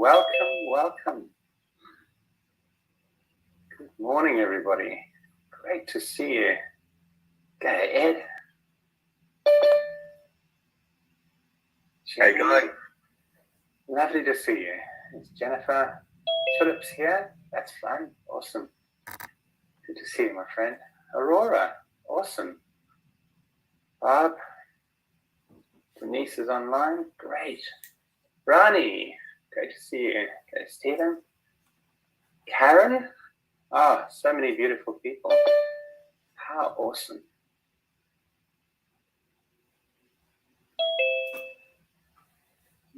welcome. Good morning, everybody. Great to see you. Go Ed. Hey, guy. Lovely to see you. It's Jennifer Phillips here. That's fun. Awesome. Good to see you, my friend. Aurora. Awesome. Bob. Denise is online. Great. Rani. Great to see you. Okay, Stephen. Karen. Oh, so many beautiful people. How awesome.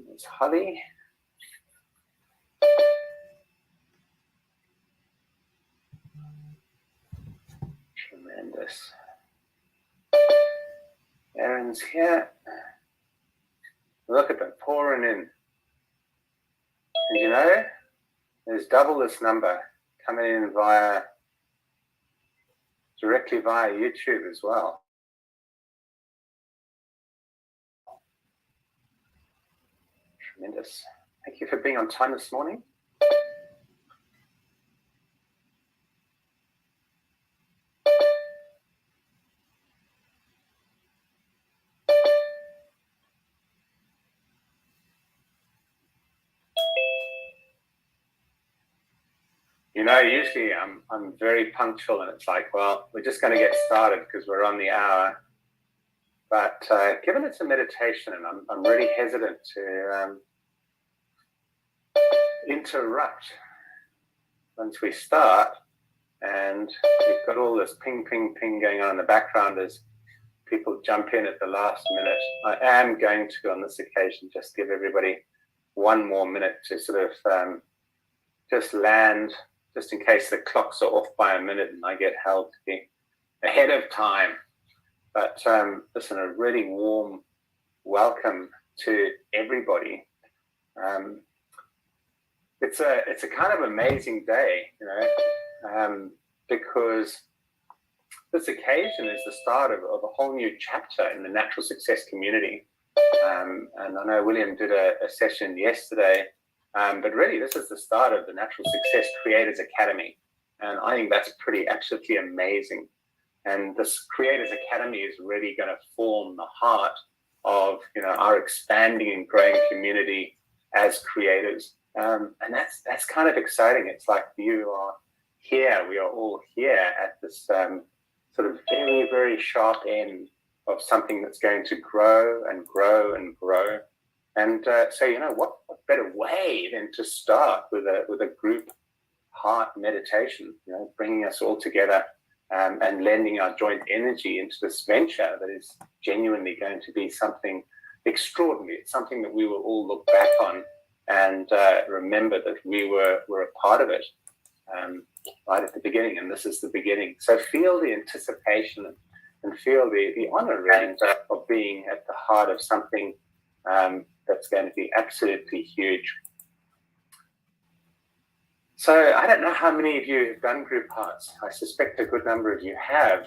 There's Holly. Tremendous. Aaron's here. Look at them pouring in. And you know, there's double this number coming in directly via YouTube as well. Tremendous. Thank you for being on time this morning. You know, usually I'm very punctual, and it's like, well, we're just going to get started because we're on the hour. But given it's a meditation, and I'm really hesitant to interrupt once we start, and we've got all this ping, ping, ping going on in the background as people jump in at the last minute. I am going to, on this occasion, just give everybody one more minute to sort of just land, just in case the clocks are off by a minute and I get held to be ahead of time. But listen, a really warm welcome to everybody. It's a kind of amazing day, you know, because this occasion is the start of a whole new chapter in the natural success community. And I know William did a session yesterday, but really this is the start of the Natural Success Creators Academy. And I think that's absolutely amazing. And this Creators Academy is really going to form the heart of, you know, our expanding and growing community as creators. And that's kind of exciting. It's like you are here. We are all here at this sort of very, very sharp end of something that's going to grow and grow and grow. And so, you know, what better way than to start with a group heart meditation, you know, bringing us all together and lending our joint energy into this venture that is genuinely going to be something extraordinary. It's something that we will all look back on and remember that we were a part of it right at the beginning, and this is the beginning. So feel the anticipation and feel the honor really of being at the heart of something that's going to be absolutely huge. So I don't know how many of you have done group hearts. I suspect a good number of you have,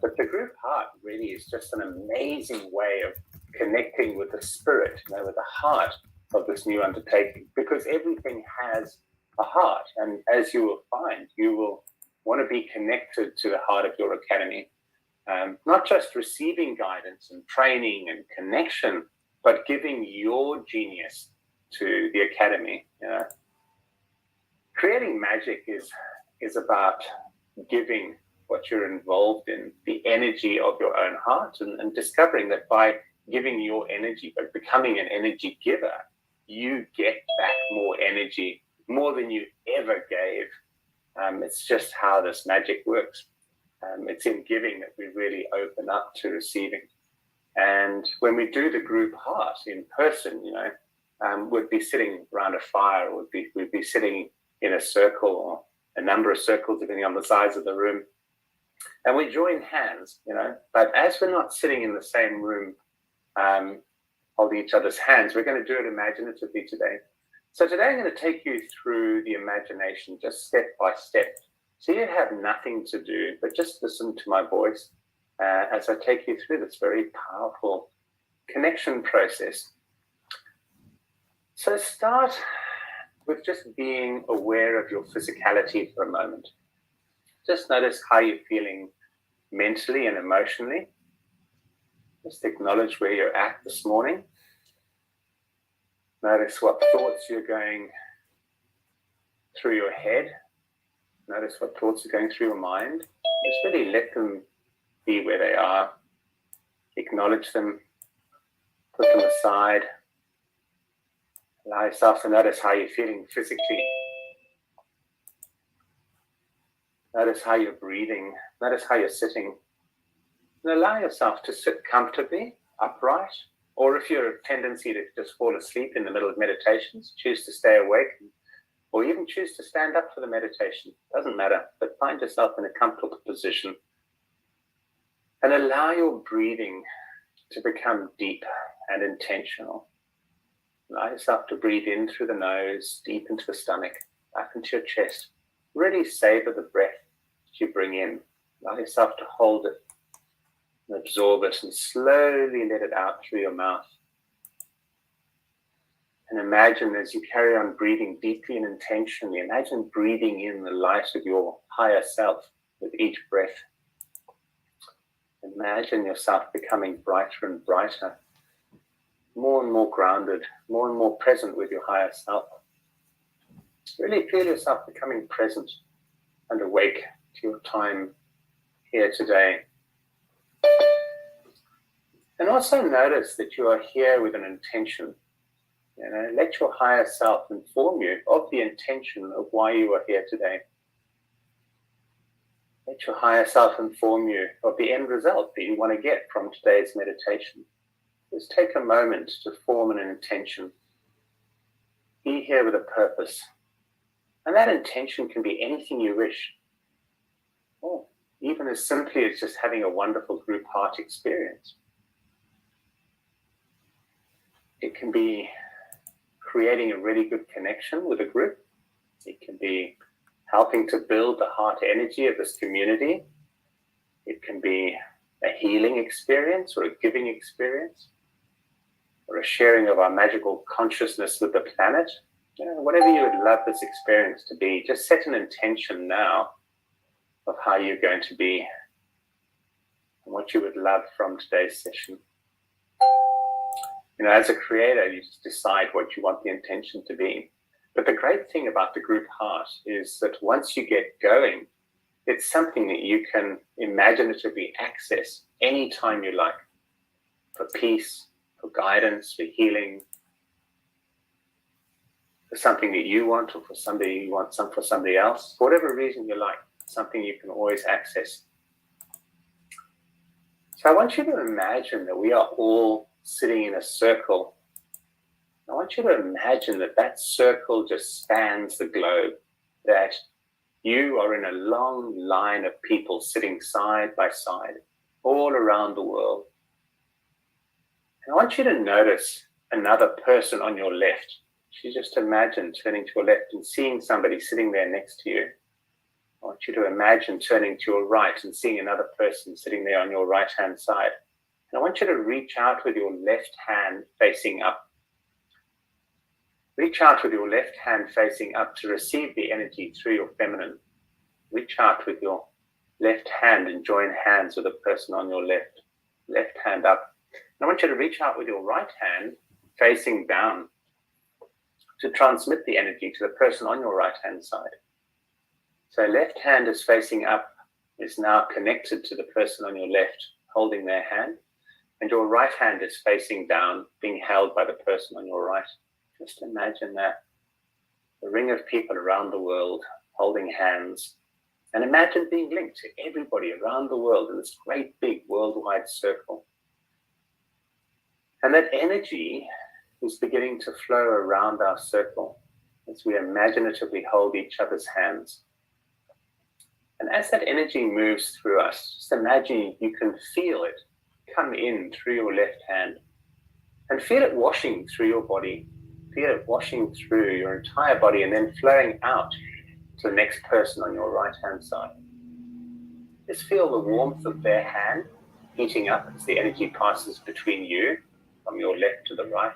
but the group heart really is just an amazing way of connecting with the spirit, you know, with the heart of this new undertaking, because everything has a heart. And as you will find, you will want to be connected to the heart of your academy, not just receiving guidance and training and connection, but giving your genius to the academy. You know, creating magic is about giving what you're involved in, the energy of your own heart, and discovering that by giving your energy, by becoming an energy giver, you get back more energy, more than you ever gave. It's just how this magic works. It's in giving that we really open up to receiving. And when we do the group heart in person, you know, we'd be sitting around a fire, or we'd be sitting in a circle or a number of circles, depending on the size of the room. And we join hands, you know, but as we're not sitting in the same room, holding each other's hands, we're going to do it imaginatively today. So today I'm going to take you through the imagination, just step by step. So you have nothing to do, but just listen to my voice as I take you through this very powerful connection process. So start with just being aware of your physicality for a moment. Just notice how you're feeling mentally and emotionally. Just acknowledge where you're at this morning. Notice what thoughts you're going through your head. Notice what thoughts are going through your mind. Just really let them be where they are. Acknowledge them. Put them aside. Allow yourself to notice how you're feeling physically. Notice how you're breathing. Notice how you're sitting. And allow yourself to sit comfortably, upright, or if you're a tendency to just fall asleep in the middle of meditations, choose to stay awake, or even choose to stand up for the meditation. Doesn't matter, but find yourself in a comfortable position. And allow your breathing to become deep and intentional. Allow yourself to breathe in through the nose, deep into the stomach, back into your chest. Really savor the breath that you bring in. Allow yourself to hold it and absorb it and slowly let it out through your mouth. And imagine as you carry on breathing deeply and intentionally, imagine breathing in the light of your higher self with each breath. Imagine yourself becoming brighter and brighter, more and more grounded, more and more present with your higher self. Really feel yourself becoming present and awake to your time here today. And also notice that you are here with an intention. Let your higher self inform you of the intention of why you are here today. Let your higher self inform you of the end result that you want to get from today's meditation. Just take a moment to form an intention. Be here with a purpose. And that intention can be anything you wish. Or even as simply as just having a wonderful group heart experience. It can be creating a really good connection with a group. It can be helping to build the heart energy of this community. It can be a healing experience or a giving experience or a sharing of our magical consciousness with the planet. Whatever you would love this experience to be, just set an intention now of how you're going to be and what you would love from today's session. As a creator, you just decide what you want the intention to be. But the great thing about the group heart is that once you get going, it's something that you can imaginatively access anytime you like, for peace, for guidance, for healing, for something that you want or for somebody you want for somebody else. For whatever reason you like, something you can always access. So I want you to imagine that we are all sitting in a circle. I want you to imagine that that circle just spans the globe, that you are in a long line of people sitting side by side all around the world. And I want you to notice another person on your left. You just imagine turning to your left and seeing somebody sitting there next to you. I want you to imagine turning to your right and seeing another person sitting there on your right-hand side. And I want you to reach out with your left hand facing up. Reach out with your left hand facing up to receive the energy through your feminine. Reach out with your left hand and join hands with the person on your left hand up. And I want you to reach out with your right hand facing down to transmit the energy to the person on your right-hand side. So left hand is facing up, is now connected to the person on your left, holding their hand. And your right hand is facing down, being held by the person on your right. Just imagine that. A ring of people around the world holding hands. And imagine being linked to everybody around the world in this great big worldwide circle. And that energy is beginning to flow around our circle as we imaginatively hold each other's hands. And as that energy moves through us, just imagine you can feel it come in through your left hand and feel it washing through your body. Feel it washing through your entire body and then flowing out to the next person on your right-hand side. Just feel the warmth of their hand heating up as the energy passes between you from your left to the right.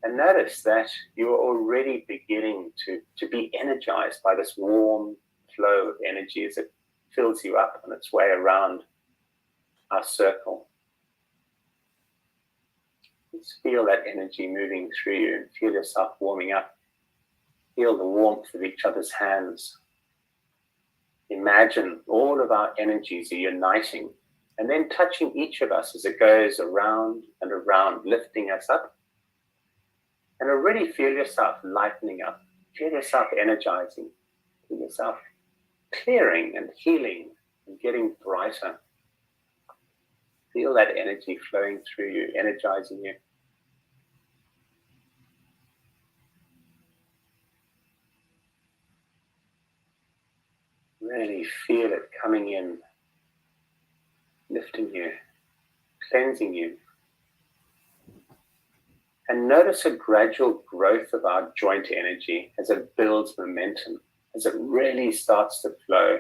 And notice that you're already beginning to be energized by this warm flow of energy as it fills you up on its way around our circle. Just feel that energy moving through you and feel yourself warming up. Feel the warmth of each other's hands. Imagine all of our energies are uniting and then touching each of us as it goes around and around, lifting us up. And already feel yourself lightening up. Feel yourself energizing. Feel yourself clearing and healing and getting brighter. Feel that energy flowing through you, energizing you. Really feel it coming in, lifting you, cleansing you. And notice a gradual growth of our joint energy as it builds momentum, as it really starts to flow.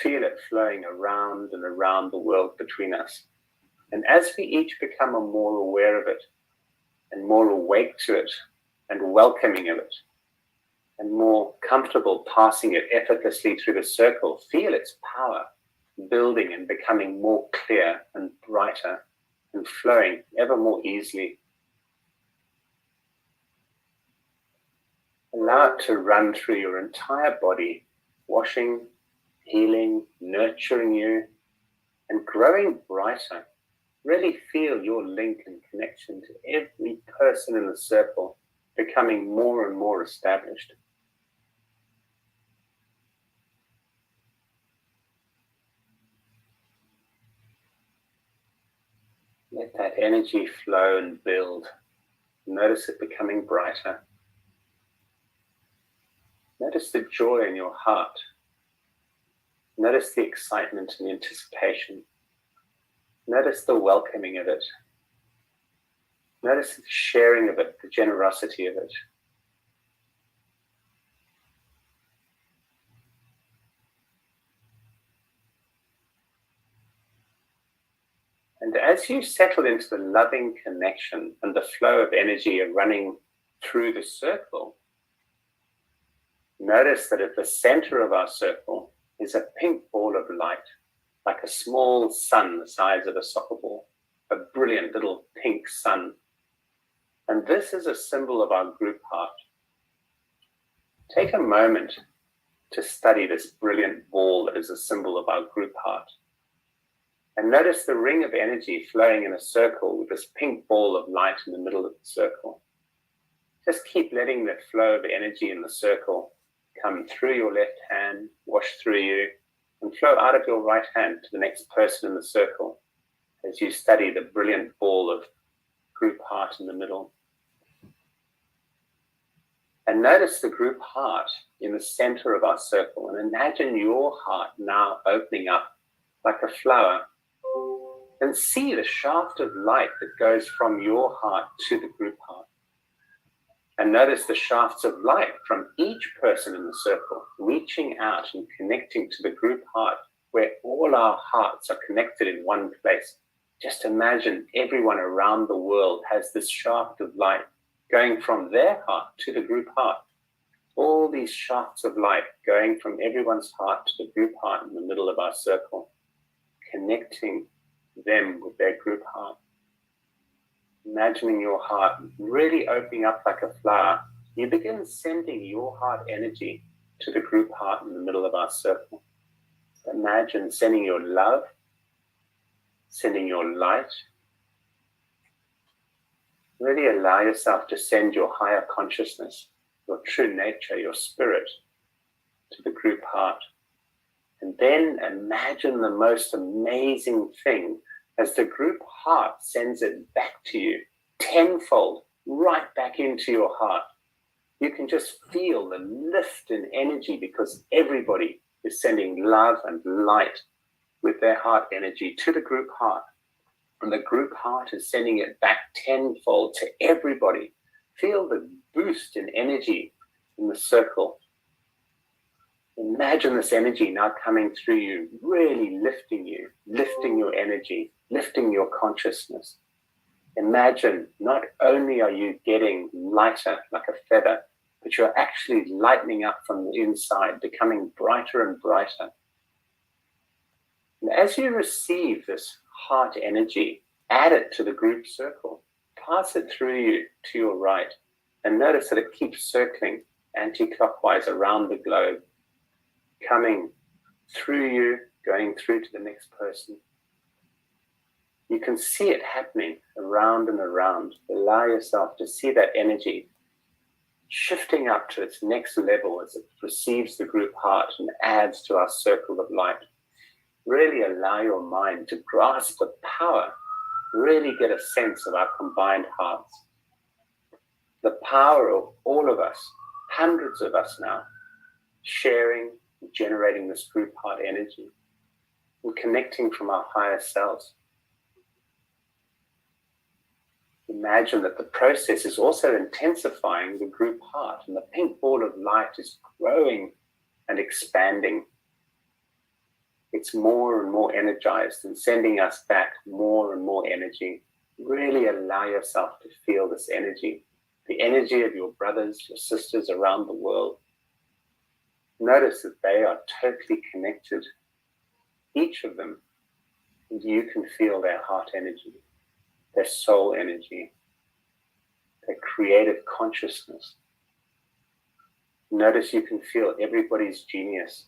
Feel it flowing around and around the world between us. And as we each become more aware of it, and more awake to it, and welcoming of it, and more comfortable passing it effortlessly through the circle, feel its power building and becoming more clear and brighter and flowing ever more easily. Allow it to run through your entire body, washing, healing, nurturing you, and growing brighter. Really feel your link and connection to every person in the circle becoming more and more established. Let that energy flow and build. Notice it becoming brighter. Notice the joy in your heart. Notice the excitement and the anticipation. Notice the welcoming of it. Notice the sharing of it, the generosity of it. And as you settle into the loving connection and the flow of energy running through the circle, notice that at the center of our circle is a pink ball of light, like a small sun the size of a soccer ball, a brilliant little pink sun. And this is a symbol of our group heart. Take a moment to study this brilliant ball that is a symbol of our group heart. And notice the ring of energy flowing in a circle with this pink ball of light in the middle of the circle. Just keep letting the flow of energy in the circle come through your left hand, wash through you, and flow out of your right hand to the next person in the circle as you study the brilliant ball of group heart in the middle. And notice the group heart in the center of our circle, and imagine your heart now opening up like a flower. And see the shaft of light that goes from your heart to the group heart. And notice the shafts of light from each person in the circle, reaching out and connecting to the group heart, where all our hearts are connected in one place. Just imagine everyone around the world has this shaft of light going from their heart to the group heart. All these shafts of light going from everyone's heart to the group heart in the middle of our circle, connecting them with their group heart. Imagining your heart really opening up like a flower, you begin sending your heart energy to the group heart in the middle of our circle. Imagine sending your love, sending your light. Really allow yourself to send your higher consciousness, your true nature, your spirit to the group heart. And then imagine the most amazing thing as the group heart sends it back to you tenfold, right back into your heart. You can just feel the lift in energy because everybody is sending love and light with their heart energy to the group heart. And the group heart is sending it back tenfold to everybody. Feel the boost in energy in the circle. Imagine this energy now coming through you, really lifting you, lifting your energy, lifting your consciousness. Imagine not only are you getting lighter like a feather, but you're actually lightening up from the inside, becoming brighter and brighter. And as you receive this heart energy, add it to the group circle. Pass it through you to your right, and notice that it keeps circling anti-clockwise around the globe, coming through you, going through to the next person. You can see it happening around and around. Allow yourself to see that energy shifting up to its next level as it receives the group heart and adds to our circle of light. Really allow your mind to grasp the power, really get a sense of our combined hearts. The power of all of us, hundreds of us now, sharing, generating this group heart energy and connecting from our higher selves. Imagine that the process is also intensifying the group heart, and the pink ball of light is growing and expanding. It's more and more energized and sending us back more and more energy. Really allow yourself to feel this energy, the energy of your brothers, your sisters around the world. Notice that they are totally connected, each of them, and you can feel their heart energy, their soul energy, their creative consciousness. Notice you can feel everybody's genius.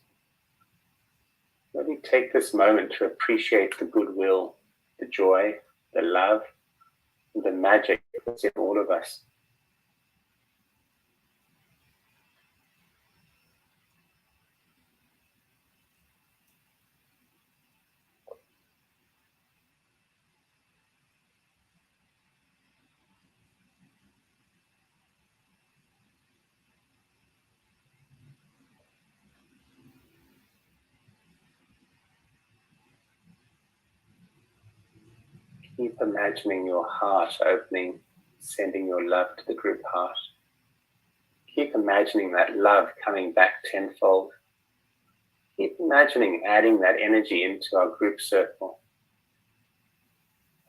Let me take this moment to appreciate the goodwill, the joy, the love, and the magic that's in all of us. Keep imagining your heart opening, sending your love to the group heart. Keep imagining that love coming back tenfold. Keep imagining adding that energy into our group circle.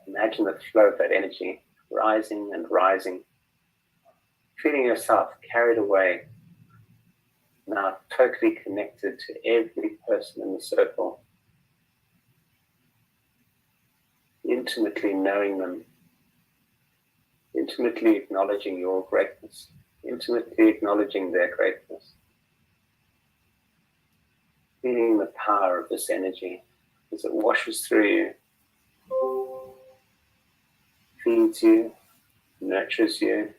Imagine the flow of that energy rising and rising, feeling yourself carried away, now totally connected to every person in the circle, intimately knowing them, intimately acknowledging your greatness, intimately acknowledging their greatness, feeling the power of this energy as it washes through you, feeds you, nurtures you,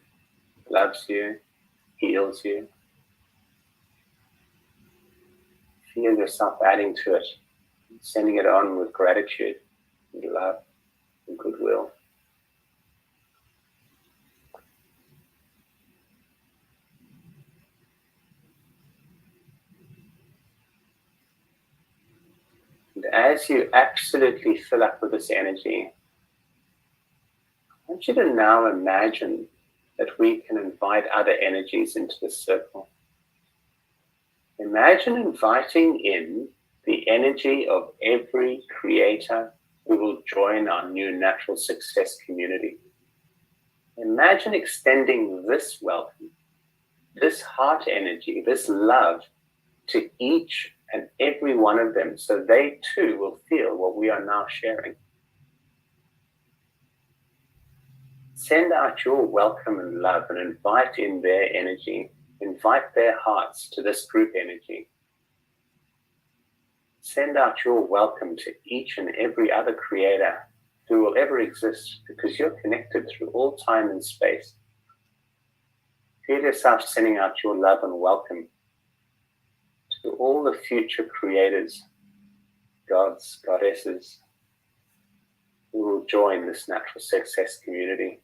loves you, heals you. Feel yourself adding to it, sending it on with gratitude and love and goodwill. And as you absolutely fill up with this energy, I want you to now imagine that we can invite other energies into the circle. Imagine inviting in the energy of every creator who will join our new natural success community. Imagine extending this welcome, this heart energy, this love to each and every one of them, so they too will feel what we are now sharing. Send out your welcome and love and invite in their energy. Invite their hearts to this group energy. Send out your welcome to each and every other creator who will ever exist, because you're connected through all time and space. Feel yourself sending out your love and welcome to all the future creators, gods, goddesses, who will join this natural success community.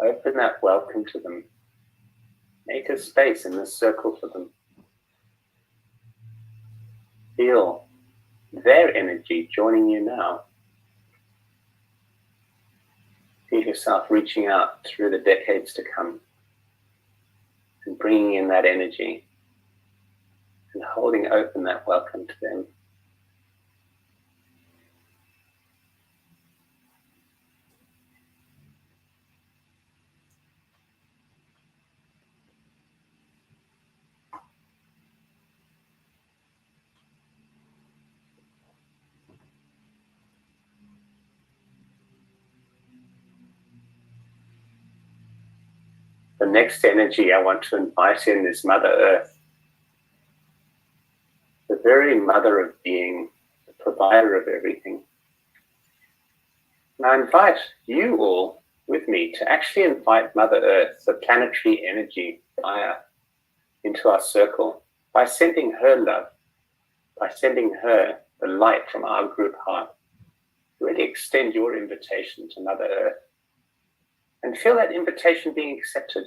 Open that welcome to them. Make a space in this circle for them. Feel their energy joining you now. Feel yourself reaching out through the decades to come and bringing in that energy and holding open that welcome to them. The next energy I want to invite in is Mother Earth, the very mother of being, the provider of everything. And I invite you all with me to actually invite Mother Earth, the planetary energy, Gaia, into our circle by sending her love, by sending her the light from our group heart. Really extend your invitation to Mother Earth and feel that invitation being accepted.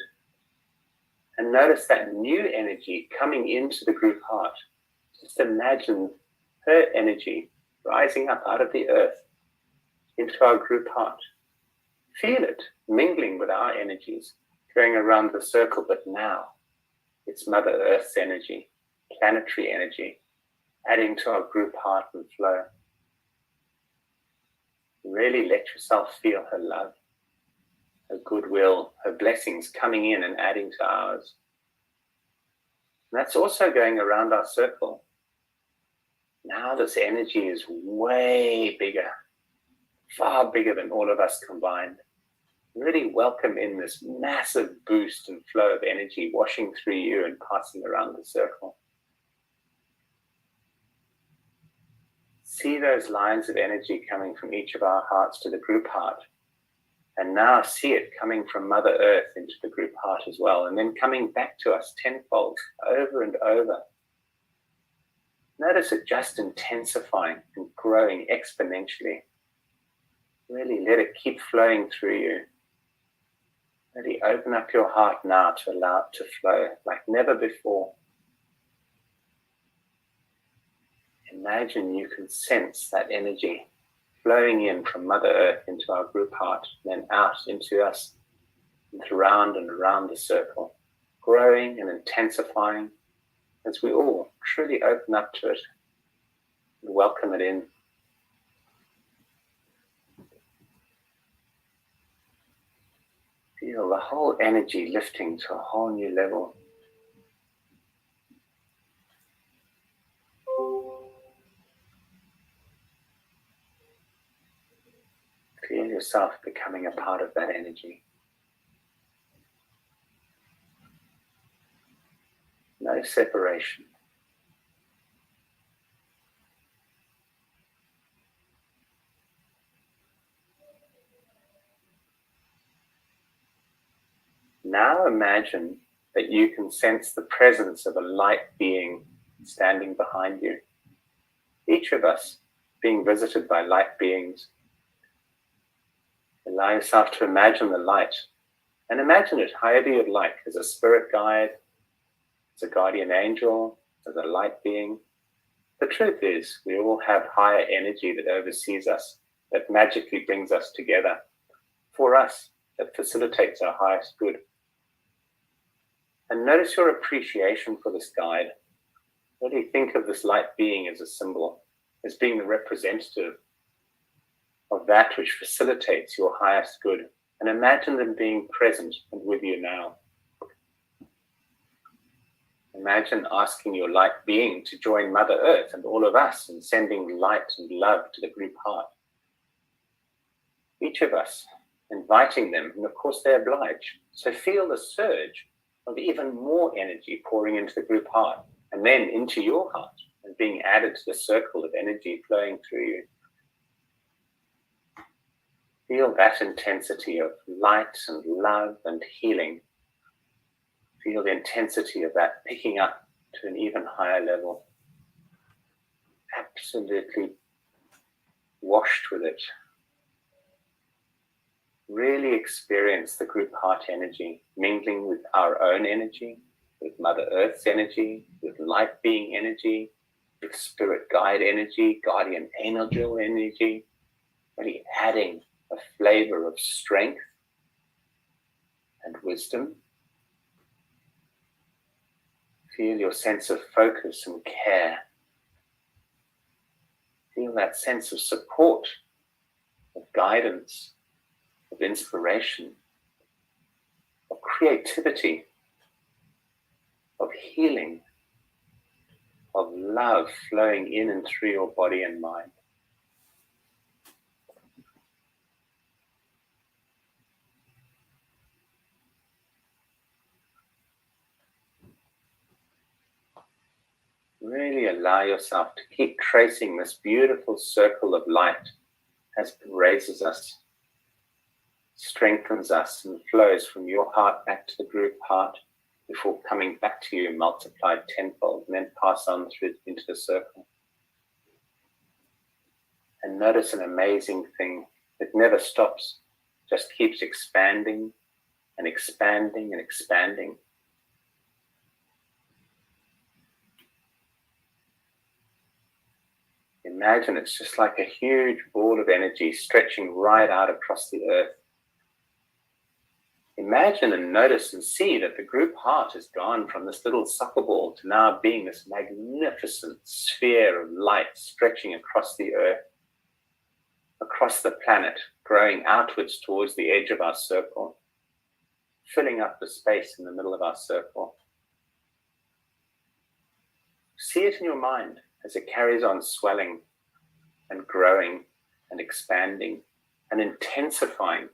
And notice that new energy coming into the group heart. Just imagine her energy rising up out of the earth into our group heart. Feel it mingling with our energies, going around the circle, but now it's Mother Earth's energy, planetary energy, adding to our group heart and flow. Really let yourself feel her love, her goodwill, her blessings coming in and adding to ours. And that's also going around our circle. Now this energy is way bigger, far bigger than all of us combined. Really welcome in this massive boost and flow of energy washing through you and passing around the circle. See those lines of energy coming from each of our hearts to the group heart. And now see it coming from Mother Earth into the group heart as well, and then coming back to us tenfold, over and over. Notice it just intensifying and growing exponentially. Really let it keep flowing through you. Really open up your heart now to allow it to flow like never before. Imagine you can sense that energy flowing in from Mother Earth into our group heart, then out into us, and around the circle, growing and intensifying as we all truly open up to it and welcome it in. Feel the whole energy lifting to a whole new level. Feel yourself becoming a part of that energy. No separation. Now imagine that you can sense the presence of a light being standing behind you. Each of us being visited by light beings. Allow yourself to imagine the light, and imagine it however you'd like, as a spirit guide, as a guardian angel, as a light being. The truth is, we all have higher energy that oversees us, that magically brings us together. For us, that facilitates our highest good. And notice your appreciation for this guide. What do you think of this light being as a symbol, as being the representative of that which facilitates your highest good? And imagine them being present and with you now. Imagine asking your light being to join Mother Earth and all of us in sending light and love to the group heart. Each of us inviting them, and of course they oblige. So feel the surge of even more energy pouring into the group heart and then into your heart and being added to the circle of energy flowing through you. Feel that intensity of light and love and healing. Feel the intensity of that picking up to an even higher level. Absolutely washed with it. Really experience the group heart energy, mingling with our own energy, with Mother Earth's energy, with light being energy, with spirit guide energy, guardian angel energy, really adding a flavor of strength and wisdom. Feel your sense of focus and care. Feel that sense of support, of guidance, of inspiration, of creativity, of healing, of love flowing in and through your body and mind. Really allow yourself to keep tracing this beautiful circle of light as it raises us, strengthens us, and flows from your heart back to the group heart before coming back to you multiplied tenfold, and then pass on through into the circle. And notice an amazing thing. It never stops, just keeps expanding and expanding and expanding. Imagine it's just like a huge ball of energy stretching right out across the earth. Imagine and notice and see that the group heart has gone from this little soccer ball to now being this magnificent sphere of light stretching across the earth, across the planet, growing outwards towards the edge of our circle, filling up the space in the middle of our circle. See it in your mind as it carries on swelling and growing and expanding and intensifying.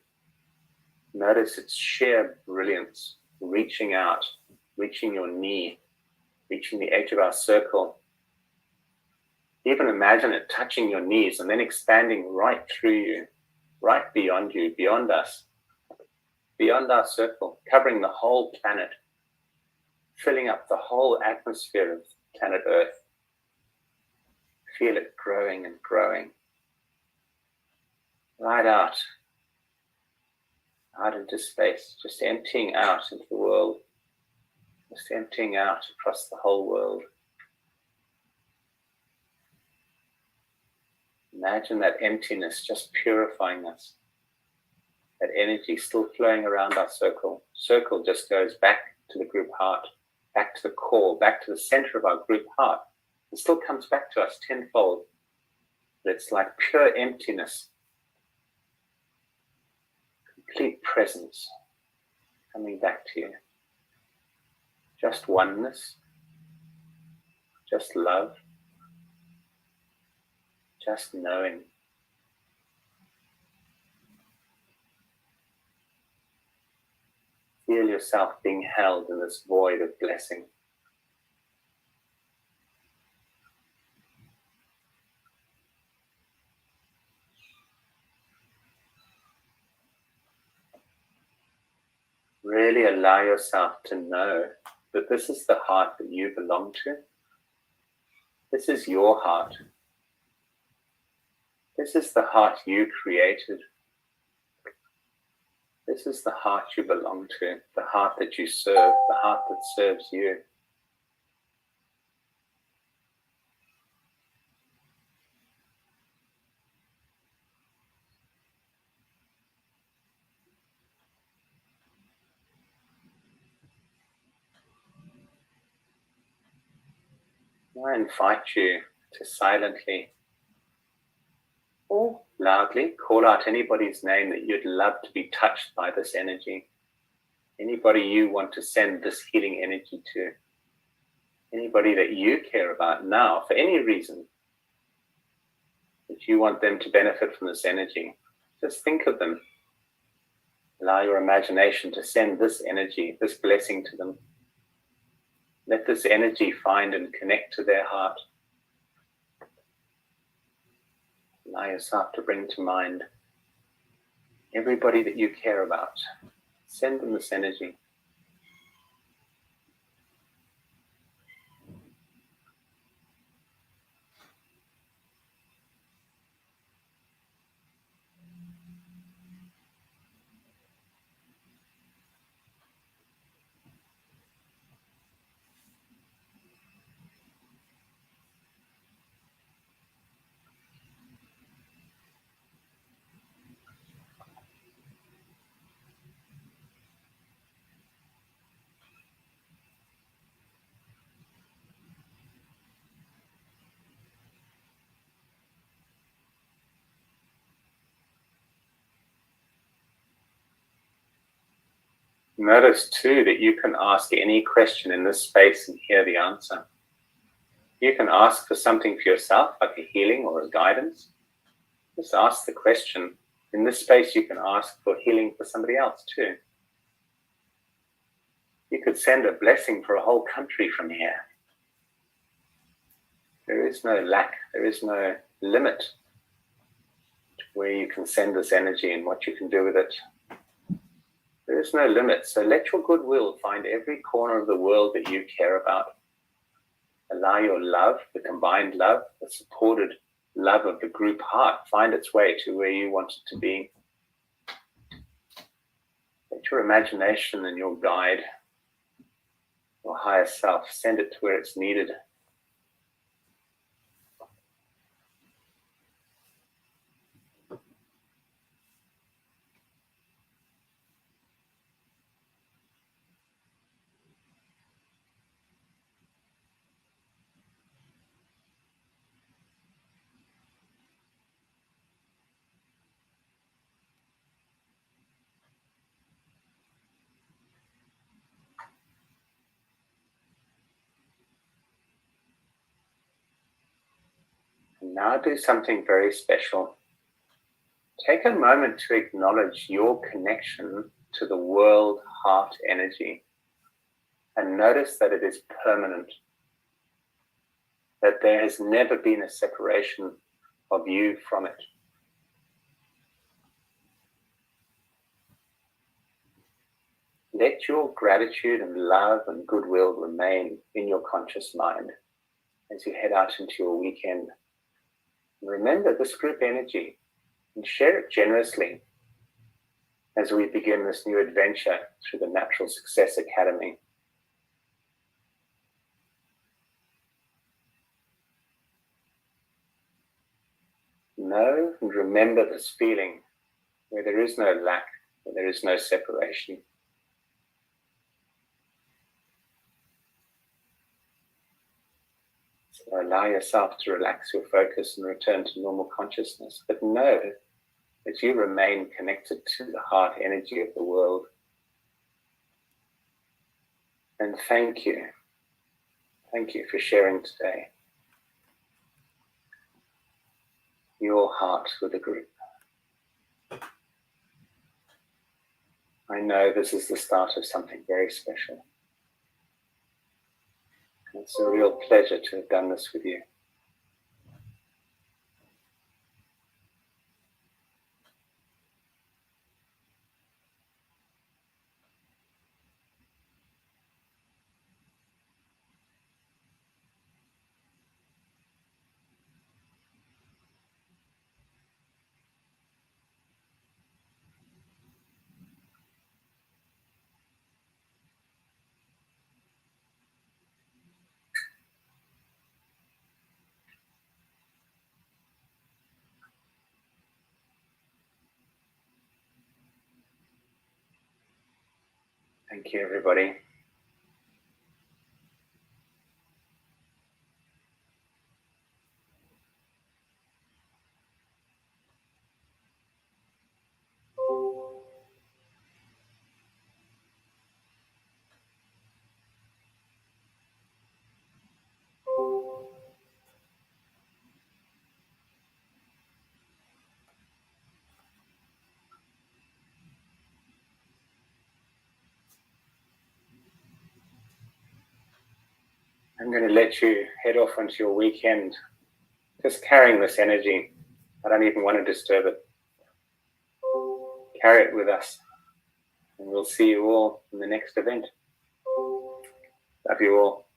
Notice its sheer brilliance, reaching out, reaching your knee, reaching the edge of our circle. Even imagine it touching your knees and then expanding right through you, right beyond you, beyond us, beyond our circle, covering the whole planet, filling up the whole atmosphere of planet Earth. Feel it growing and growing. Right out into space, just emptying out into the world, just emptying out across the whole world. Imagine that emptiness just purifying us. That energy still flowing around our circle. Circle just goes back to the group heart, back to the core, back to the center of our group heart. It still comes back to us tenfold. But it's like pure emptiness. Complete presence coming back to you. Just oneness. Just love. Just knowing. Feel yourself being held in this void of blessing. Really allow yourself to know that this is the heart that you belong to. This is your heart. This is the heart you created. This is the heart you belong to, the heart that you serve, the heart that serves you. I invite you to silently or loudly call out anybody's name that you'd love to be touched by this energy. Anybody you want to send this healing energy to. Anybody that you care about now for any reason that you want them to benefit from this energy. Just think of them. Allow your imagination to send this energy, this blessing to them. Let this energy find and connect to their heart. Allow yourself to bring to mind everybody that you care about. Send them this energy. Notice too that you can ask any question in this space and hear the answer. You can ask for something for yourself, like a healing or a guidance. Just ask the question. In this space, you can ask for healing for somebody else too. You could send a blessing for a whole country from here. There is no lack, there is no limit to where you can send this energy and what you can do with it. There is no limit. So let your goodwill find every corner of the world that you care about. Allow your love, the combined love, the supported love of the group heart, find its way to where you want it to be. Let your imagination and your guide, your higher self, send it to where it's needed. And now do something very special. Take a moment to acknowledge your connection to the world heart energy and notice that it is permanent, that there has never been a separation of you from it. Let your gratitude and love and goodwill remain in your conscious mind as you head out into your weekend. And remember this group energy and share it generously as we begin this new adventure through the Natural Success Academy. Know and remember this feeling where there is no lack, where there is no separation. So allow yourself to relax your focus and return to normal consciousness, but know that you remain connected to the heart energy of the world. And thank you. Thank you for sharing today your heart with the group. I know this is the start of something very special. It's a real pleasure to have done this with you. Thank you, everybody. I'm going to let you head off into your weekend, just carrying this energy. I don't even want to disturb it. Carry it with us, and we'll see you all in the next event. Love you all.